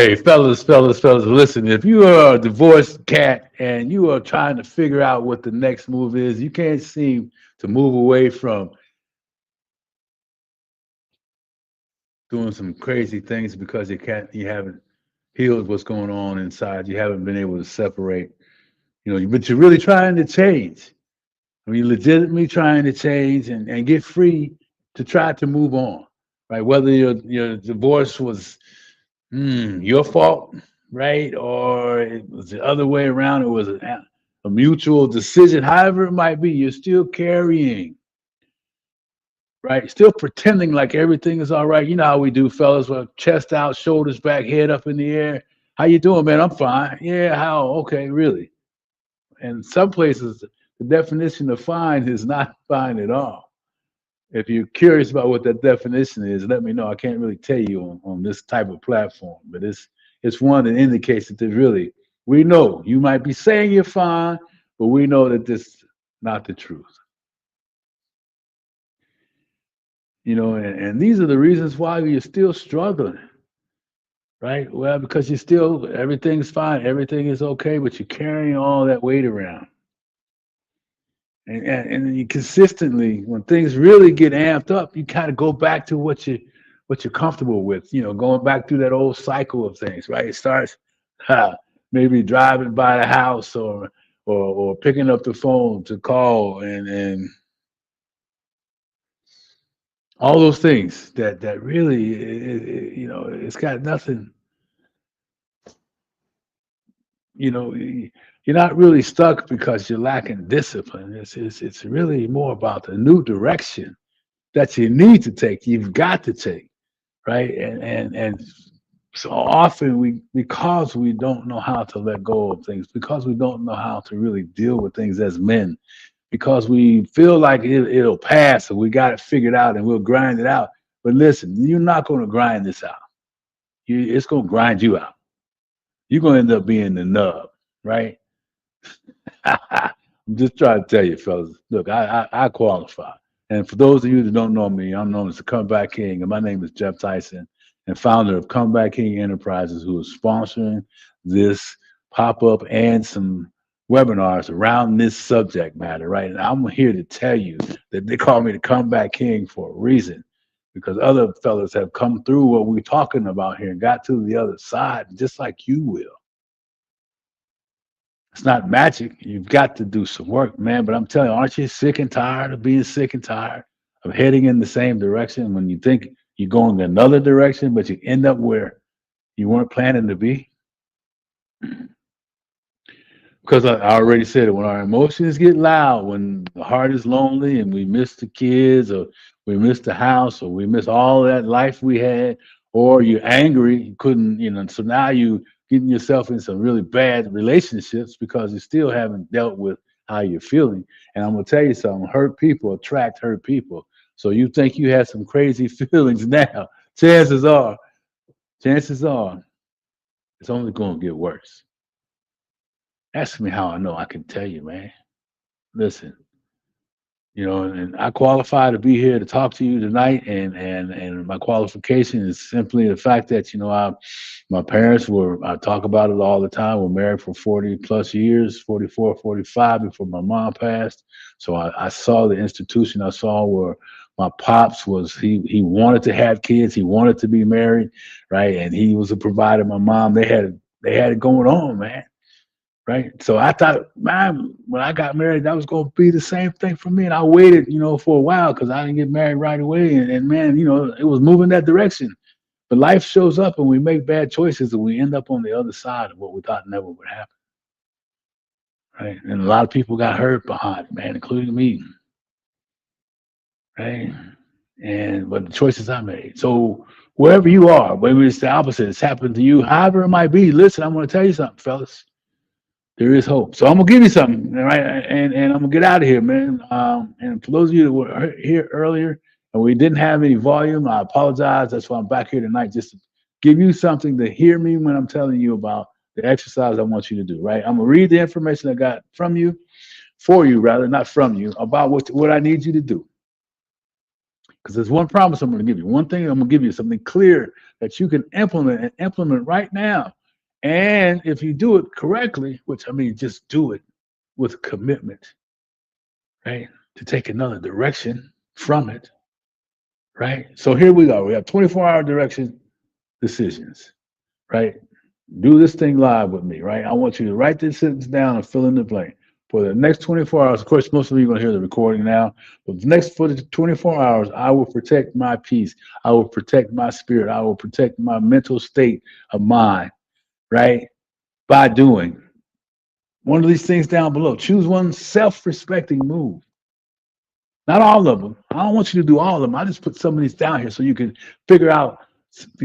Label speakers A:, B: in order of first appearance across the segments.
A: Hey, fellas, listen, if you are a divorced cat and you are trying to figure out what the next move is, you can't seem to move away from doing some crazy things because you haven't healed what's going on inside. You haven't been able to separate, but you're really trying to change. I mean, legitimately trying to change and get free to try to move on, right? Whether your divorce was your fault, right? Or it was the other way around. It was a mutual decision. However it might be, you're still carrying, right? Still pretending like everything is all right. You know how we do, fellas, with chest out, shoulders back, head up in the air. How you doing, man? I'm fine. Yeah, how? Okay, really. And some places, the definition of fine is not fine at all. If you're curious about what that definition is, let me know. I can't really tell you on this type of platform, but it's one that indicates that there's really we know you might be saying you're fine, but we know that this is not the truth. And these are the reasons why you're still struggling, right? Well, because you're still everything's fine, everything is okay, but you're carrying all that weight around. And you consistently, when things really get amped up, you kind of go back to what you're comfortable with. Going back through that old cycle of things, right? It starts maybe driving by the house or picking up the phone to call and all those things that really it's got nothing. You're not really stuck because you're lacking discipline. It's really more about the new direction that you need to take, you've got to take, right? And so often because we don't know how to let go of things, because we don't know how to really deal with things as men, because we feel like it'll pass and we got it figured out and we'll grind it out. But listen, you're not going to grind this out. It's going to grind you out. You're going to end up being the nub, right? I'm just trying to tell you, fellas. Look, I qualify. And for those of you that don't know me, I'm known as the Comeback King, and my name is Jeff Tyson, and founder of Comeback King Enterprises, who is sponsoring this pop up and some webinars around this subject matter, right? And I'm here to tell you that they call me the Comeback King for a reason, because other fellas have come through what we're talking about here and got to the other side, just like you will. It's not magic. You've got to do some work, man. But I'm telling you, aren't you sick and tired of being sick and tired of heading in the same direction when you think you're going another direction, but you end up where you weren't planning to be? Because I already said it, when our emotions get loud, when the heart is lonely and we miss the kids or we miss the house or we miss all that life we had, or you're angry, you couldn't, so now you getting yourself in some really bad relationships because you still haven't dealt with how you're feeling. And I'm gonna tell you something, hurt people attract hurt people. So you think you have some crazy feelings now, chances are, chances are it's only gonna get worse. Ask me how I know. I can tell you, man. Listen, and I qualify to be here to talk to you tonight, and my qualification is simply the fact that my parents were. I talk about it all the time. We're married for 40 plus years, 44, 45 before my mom passed. So I saw the institution. I saw where my pops was. He wanted to have kids. He wanted to be married, right? And he was a provider. My mom, they had it going on, man, right? So I thought, man, when I got married, that was going to be the same thing for me. And I waited, for a while because I didn't get married right away. And man, it was moving that direction. But life shows up and we make bad choices and we end up on the other side of what we thought never would happen, right? And a lot of people got hurt behind it, man, including me, right? But the choices I made. So wherever you are, maybe it's the opposite, it's happened to you, however it might be. Listen, I'm going to tell you something, fellas. There is hope. So I'm gonna give you something, all right? And I'm gonna get out of here, man. And for those of you that were here earlier and we didn't have any volume, I apologize. That's why I'm back here tonight, just to give you something to hear me when I'm telling you about the exercise I want you to do, right? I'm gonna read the information I got from you, for you rather, not from you, about what I need you to do. Because there's one promise I'm going to give you. One thing I'm going to give you, something clear that you can implement and implement right now. And if you do it correctly, which I mean, just do it with commitment, right? To take another direction from it, right? So here we go. We have 24-hour direction decisions, right? Do this thing live with me, right? I want you to write this sentence down and fill in the blank. For the next 24 hours, of course, most of you are going to hear the recording now, but for the 24 hours, I will protect my peace. I will protect my spirit. I will protect my mental state of mind, right? By doing one of these things down below. Choose one self-respecting move. Not all of them. I don't want you to do all of them. I just put some of these down here so you can figure out,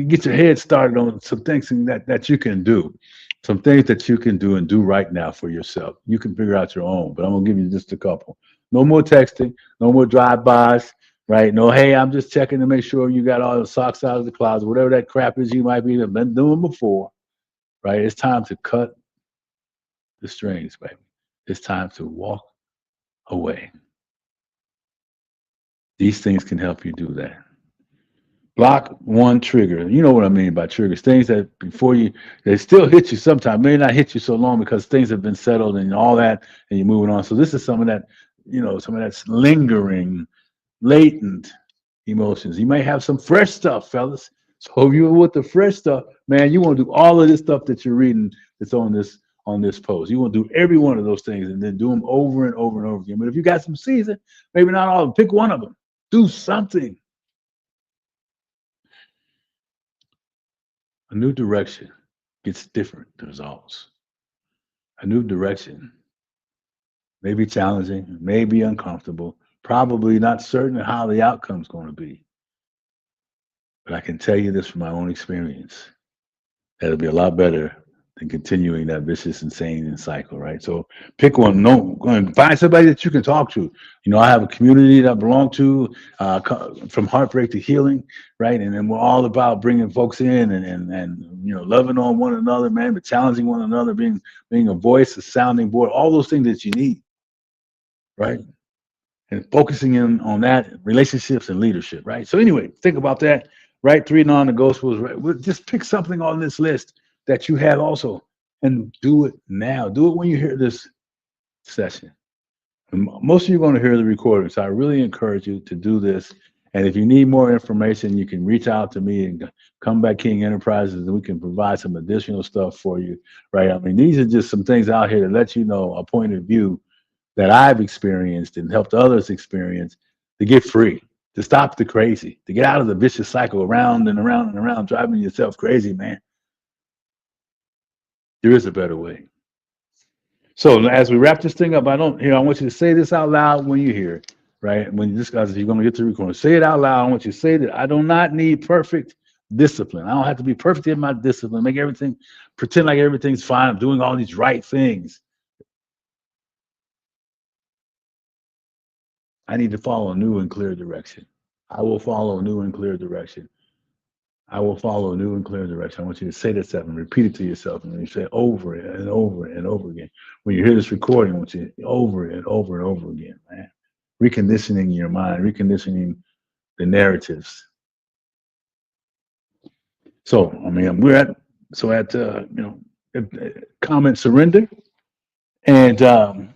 A: get your head started on some things that you can do. Some things that you can do and do right now for yourself. You can figure out your own, but I'm going to give you just a couple. No more texting, no more drive-bys, right? No, hey, I'm just checking to make sure you got all the socks out of the closet, whatever that crap is you might be have been doing before, right? It's time to cut the strings, baby. It's time to walk away. These things can help you do that. Block one trigger. You know what I mean by triggers. Things that before you, they still hit you sometimes, may not hit you so long because things have been settled and all that, and you're moving on. So this is some of that, some of that's lingering, latent emotions. You may have some fresh stuff, fellas. So if you're with the fresh stuff, man, you want to do all of this stuff that you're reading that's on this post. You want to do every one of those things and then do them over and over and over again. But if you got some season, maybe not all of them, pick one of them. Do something. A new direction gets different results. A new direction may be challenging, may be uncomfortable, probably not certain how the outcome's going to be. But I can tell you this from my own experience, that it'll be a lot better than continuing that vicious, insane cycle, right? So pick one. No, find somebody that you can talk to. I have a community that I belong to, from heartbreak to healing, right? And then we're all about bringing folks in and loving on one another, man, but challenging one another, being a voice, a sounding board, all those things that you need, right? And focusing in on that, relationships and leadership, right? So anyway, think about that. Write 3 non-negotiables. Right? Just pick something on this list that you have also, and do it now. Do it when you hear this session. And most of you are going to hear the recording, so I really encourage you to do this. And if you need more information, you can reach out to me and come back King Enterprises, and we can provide some additional stuff for you, right? I mean, these are just some things out here to let you know a point of view that I've experienced and helped others experience to get free, to stop the crazy, to get out of the vicious cycle around and around and around, driving yourself crazy, man. There is a better way. So as we wrap this thing up, I want you to say this out loud when you hear it, right? When you discuss, you're going to get to the recording. Say it out loud. I want you to say that I do not need perfect discipline. I don't have to be perfect in my discipline, pretend like everything's fine. I'm doing all these right things. I need to follow a new and clear direction. I will follow a new and clear direction. I will follow a new and clear direction. I want you to say this and repeat it to yourself, and you say it over and over and over again. When you hear this recording, I want you to over and over and over again, man. Reconditioning your mind, reconditioning the narratives. So, I mean, we're at comment surrender, and I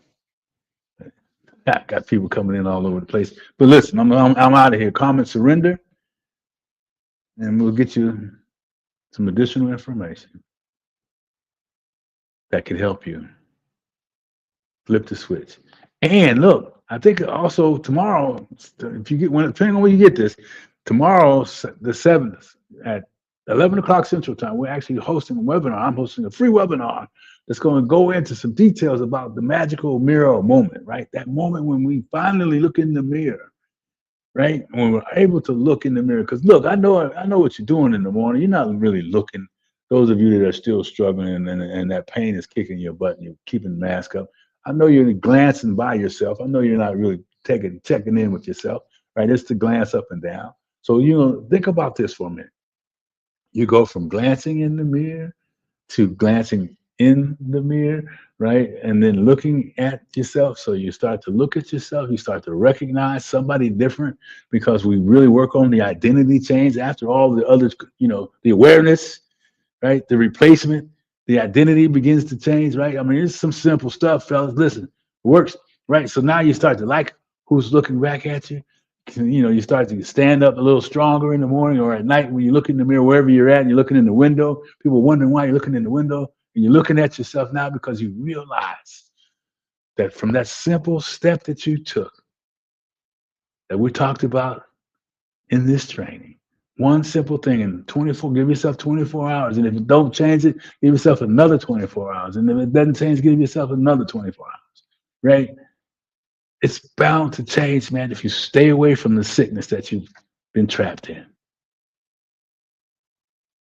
A: got people coming in all over the place. But listen, I'm out of here. Comment surrender. And we'll get you some additional information that can help you flip the switch. And look, I think also tomorrow, if you get depending on when you get this, tomorrow, the 7th at 11 o'clock Central Time, we're actually hosting a webinar. I'm hosting a free webinar that's going to go into some details about the magical mirror moment, right? That moment when we finally look in the mirror. Right? When we're able to look in the mirror, because look, I know what you're doing in the morning. You're not really looking. Those of you that are still struggling and that pain is kicking your butt and you're keeping the mask up. I know you're glancing by yourself. I know you're not really checking in with yourself, right? It's to glance up and down. So think about this for a minute. You go from glancing in the mirror to glancing in the mirror, right? And then looking at yourself. So you start to look at yourself, you start to recognize somebody different because we really work on the identity change after all the others, the awareness, right? The replacement, the identity begins to change, right? I mean, it's some simple stuff, fellas. Listen, it works, right? So now you start to like who's looking back at you. You start to stand up a little stronger in the morning or at night when you look in the mirror, wherever you're at, and you're looking in the window. People wondering why you're looking in the window, and you're looking at yourself now because you realize that from that simple step that you took, that we talked about in this training, one simple thing in 24, give yourself 24 hours. And if you don't change it, give yourself another 24 hours. And if it doesn't change, give yourself another 24 hours, right? It's bound to change, man, if you stay away from the sickness that you've been trapped in.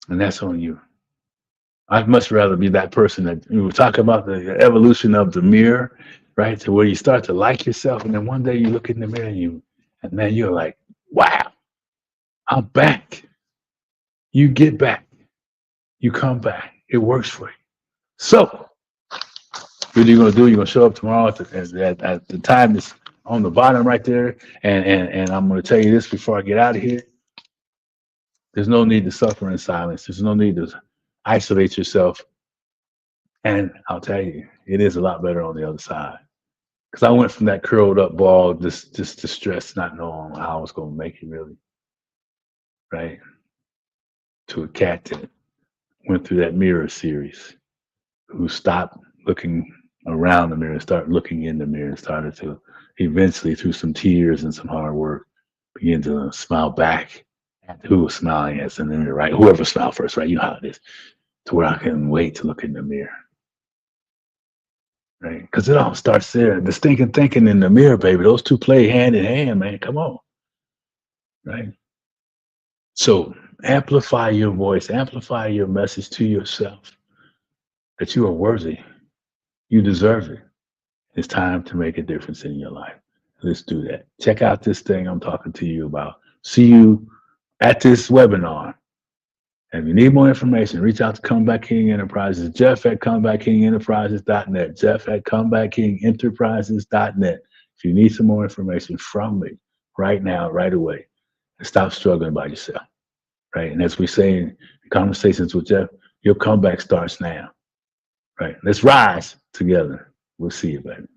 A: And that's on you. I'd much rather be that person that we were talking about the evolution of the mirror, right? To where you start to like yourself. And then one day you look in the mirror and then you're like, wow, I'm back. You get back. You come back. It works for you. So, what are you going to do? You're going to show up tomorrow at the time that's on the bottom right there. And I'm going to tell you this before I get out of here. There's no need to suffer in silence. There's no need to isolate yourself. And I'll tell you, it is a lot better on the other side. Because I went from that curled up ball, just distressed, not knowing how I was going to make it really, right? To a cat that went through that mirror series, who stopped looking around the mirror and started looking in the mirror and started to eventually, through some tears and some hard work, begin to smile back at who was smiling at in the mirror, right? Whoever smiled first, right? You know how it is. To where I couldn't wait to look in the mirror. Right? Because it all starts there. The stinking thinking in the mirror, baby. Those two play hand in hand, man. Come on. Right? So amplify your voice, amplify your message to yourself that you are worthy. You deserve it. It's time to make a difference in your life. Let's do that. Check out this thing I'm talking to you about. See you at this webinar. And if you need more information, reach out to Comeback King Enterprises, Jeff at comebackkingenterprises.net, Jeff at comebackkingenterprises.net. If you need some more information from me right now, right away, and stop struggling by yourself, right? And as we say in Conversations with Jeff, your comeback starts now, right? Let's rise together. We'll see you, baby.